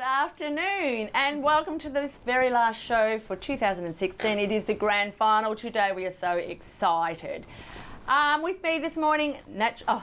afternoon and welcome to this very last show for 2016. It is the grand final. Today we are so excited. With me this morning,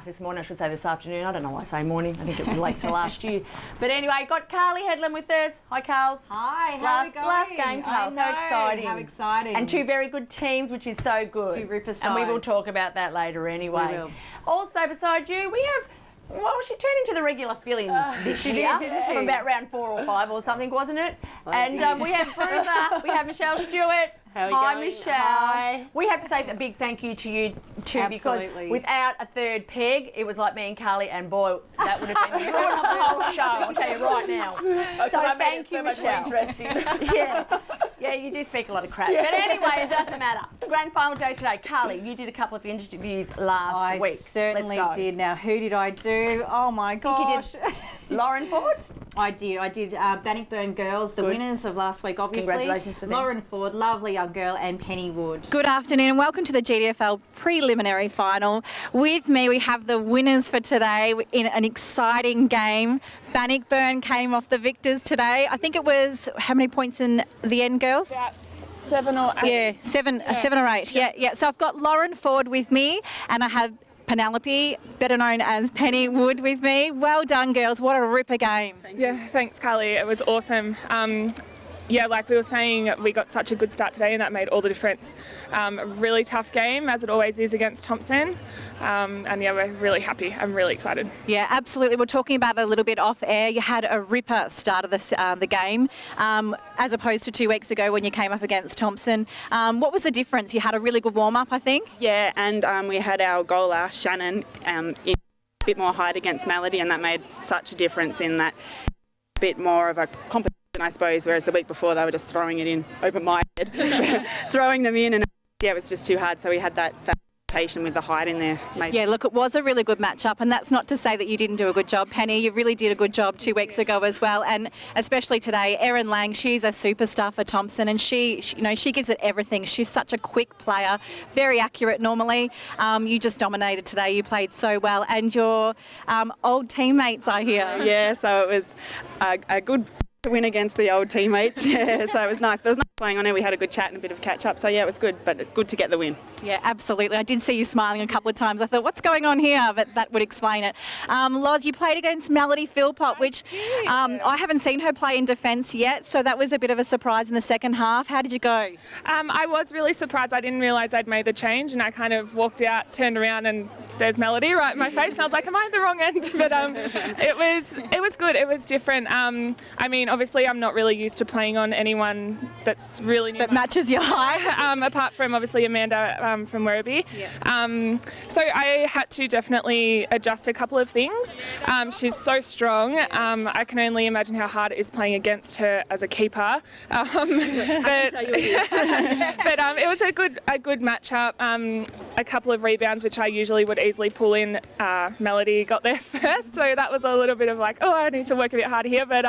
this morning I should say this afternoon. I don't know why I say morning. I think it relates to last year. But anyway, got Carly Headland with us. Hi, Carls. Hi, how are we going? Last game, Carls. How exciting. How exciting. And two very good teams, which is so good. Two ripper sides. And we will talk about that later anyway. We will. Also, beside you, we have... Well, she turned into the regular filling this year. Didn't she? From about round 4 or 5 or something, wasn't it? And we have Bruiser, we have Michelle Stewart. Hi, Michelle. Hi. We have to say a big thank you to you too, because without a third peg, it was like me and Carly, and boy, that would have been the whole show. I'll tell you right now. So thank you, Michelle. Much more interesting. Yeah, you do speak a lot of crap. But anyway, it doesn't matter. Grand final day today. Carly, you did a couple of interviews last week. I certainly did. Now, who did I do? Oh my gosh. I think you did Lauren Ford? I did Bannockburn girls, the winners of last week, obviously. Congratulations to them. Lauren Ford, lovely young girl, and Penny Wood. Good afternoon and welcome to the GDFL preliminary final. With me we have the winners for today in an exciting game. Bannockburn came off the victors today. I think it was, how many points in the end, girls? About 7 or 8. Yeah, 7 or 8. Yeah. So I've got Lauren Ford with me and I have Penelope, better known as Penny Wood, with me. Well done, girls. What a ripper game. Yeah, thanks, Carly. It was awesome. Like we were saying, we got such a good start today and that made all the difference. A really tough game, as it always is against Thompson. We're really happy. I'm really excited. Yeah, absolutely. We're talking about it a little bit off air. You had a ripper start of the game, as opposed to 2 weeks ago when you came up against Thompson. What was the difference? You had a really good warm-up, I think? Yeah, and we had our goaler, Shannon, in a bit more height against Melody, and that made such a difference in that bit more of a competition, I suppose, whereas the week before they were just throwing it in over my head, throwing them in, and it was just too hard. So we had that rotation with the height in there. Yeah, look, it was a really good matchup, and that's not to say that you didn't do a good job, Penny. You really did a good job 2 weeks ago as well, and especially today. Erin Lang, she's a superstar for Thompson, and she gives it everything. She's such a quick player, very accurate normally. You just dominated today. You played so well, and your old teammates are here. Yeah, so it was a good win against the old teammates. Yeah, so it was nice. But it was nice playing on it. We had a good chat and a bit of catch up. So yeah, it was good, but good to get the win. Yeah, absolutely. I did see you smiling a couple of times. I thought, what's going on here? But that would explain it. Loz, you played against Melody Philpott, which I haven't seen her play in defence yet. So that was a bit of a surprise in the second half. How did you go? I was really surprised. I didn't realise I'd made the change, and I kind of walked out, turned around, and there's Melody right in my face, and I was like, am I at the wrong end? But it was good. It was different. Obviously I'm not really used to playing on anyone that's really that matches your height. Apart from obviously Amanda from Werribee. Yeah. So I had to definitely adjust a couple of things. She's so strong. I can only imagine how hard it is playing against her as a keeper. But it was a good matchup. A couple of rebounds which I usually would easily pull in. Melody got there first, so that was a little bit of like, oh, I need to work a bit harder here. But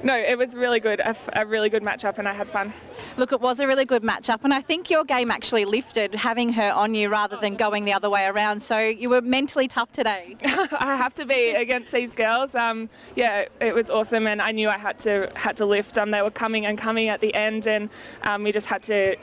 no, it was really good, a really good matchup, and I had fun. Look, it was a really good matchup, and I think your game actually lifted having her on you rather than going the other way around. So you were mentally tough today. I have to be against these girls. It was awesome, and I knew I had to lift. They were coming at the end, and we just had to.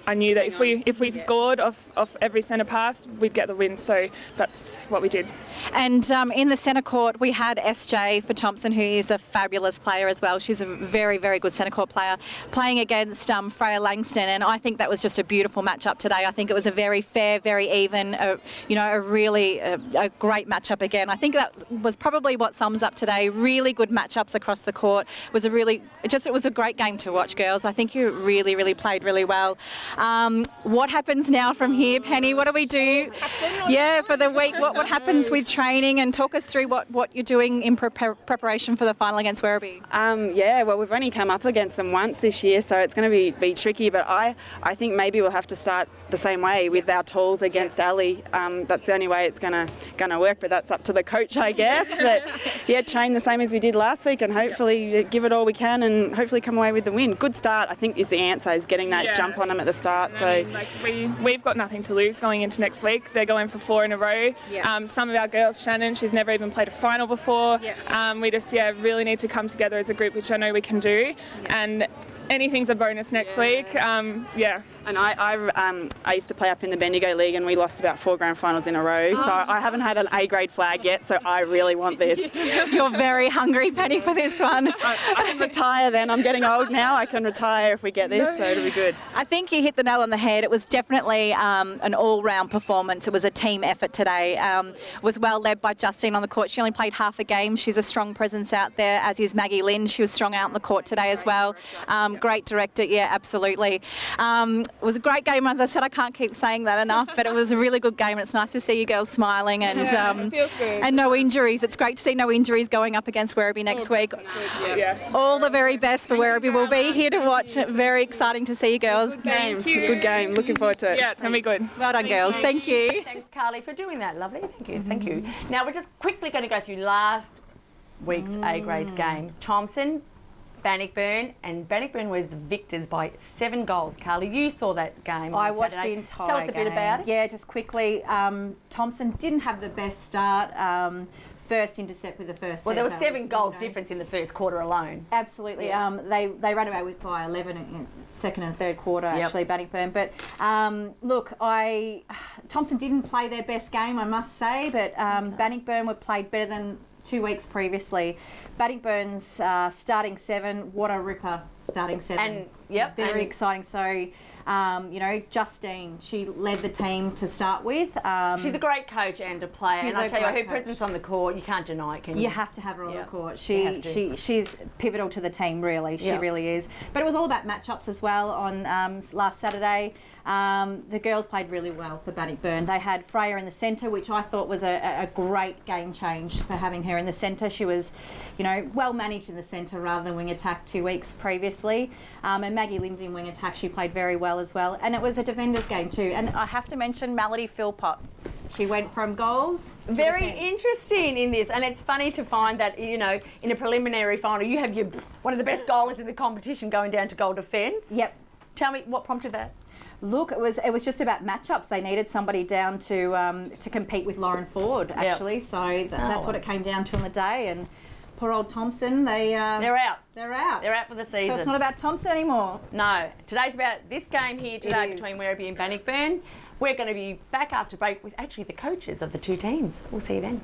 I knew that if we scored off every centre pass, we'd get the win. So that's what we did. And in the centre court, we had SJ for Thompson, who is a fabulous player as well. She's a very, very good centre court player, playing against Freya Langston, and I think that was just a beautiful matchup today. I think it was a very fair, very even, a great matchup again. I think that was probably what sums up today. Really good matchups across the court. It was a great game to watch, girls. I think you really, really played really well. What happens now from here, Penny? What do we do? Yeah, for the week. What happens with training, and talk us through what you're doing in preparation for the final against Werribee. Well, we've only come up against them once this year, so it's going to be tricky, but I think maybe we'll have to start the same way with our tools against Ali. That's the only way it's going to work, but that's up to the coach, I guess. But yeah, train the same as we did last week and hopefully give it all we can and hopefully come away with the win. Good start, I think, is the answer, is getting that jump on them at the start. So we've got nothing to lose going into next week. They're going for 4 in a row. Yeah. Some of our girls, Shannon, she's never even played a final before. Yeah. We just really need to come together as a group, which I know we can do. And anything's a bonus next week. And I used to play up in the Bendigo League, and we lost about 4 grand finals in a row. So I haven't had an A grade flag yet, so I really want this. You're very hungry, Penny, for this one. I can retire then. I'm getting old now. I can retire if we get this, so it'll be good. I think you hit the nail on the head. It was definitely an all-round performance. It was a team effort today. Was well led by Justine on the court. She only played half a game. She's a strong presence out there, as is Maggie Lynn. She was strong out on the court today as well. Great director, yeah, absolutely. It was a great game. As I said, I can't keep saying that enough, but it was a really good game. It's nice to see you girls smiling and it feels good. and no injuries. It's great to see no injuries going up against Werribee next week. All the very best for Werribee. We'll be here to watch. Very exciting to see you girls. Good game. Looking forward to it. Yeah, it's going to be good. Well done, girls. Thank you. Thanks, Carly, for doing that. Lovely. Thank you. Thank you. Now, we're just quickly going to go through last week's A-grade game. Thompson, Bannockburn, and Bannockburn was the victors by 7 goals. Carly, you saw that game. I on watched Saturday. the entire Tell us a bit game. about it. Yeah, just quickly. Thompson didn't have the best start. First intercept with the first Well, there was setter 7 goals you know, difference in the first quarter alone. Absolutely. They ran away with by 11 in second and third quarter, Yep. actually, Bannockburn. But look, Thompson didn't play their best game, I must say, but Bannockburn were played better than 2 weeks previously. Bannockburn's starting 7, what a ripper starting 7. And Very exciting. So, Justine, she led the team to start with. She's a great coach and a player. She's And I a tell you, her great coach. presence on the court, you can't deny it, can you? You have to have her on Yeah. the court. You have to. She's pivotal to the team, really. She Yeah. really is. But it was all about matchups as well on last Saturday. The girls played really well for Bannockburn. They had Freya in the centre, which I thought was a great game change for having her in the centre. She was, well managed in the centre rather than wing attack 2 weeks previously. And Maggie Lind in wing attack, she played very well as well. And it was a defenders game too. And I have to mention Melody Philpott. She went from goals to Very defence. interesting in this, and it's funny to find that in a preliminary final you have one of the best goalers in the competition going down to goal defence. Yep. Tell me what prompted that. Look, it was just about matchups. They needed somebody down to compete with Lauren Ford, actually. So that's what it came down to on the day. And poor old Thompson, They're out. They're out. They're out for the season. So it's not about Thompson anymore. No, today's about this game here today It is. between Werribee and Bannockburn. We're going to be back after break with actually the coaches of the 2 teams. We'll see you then.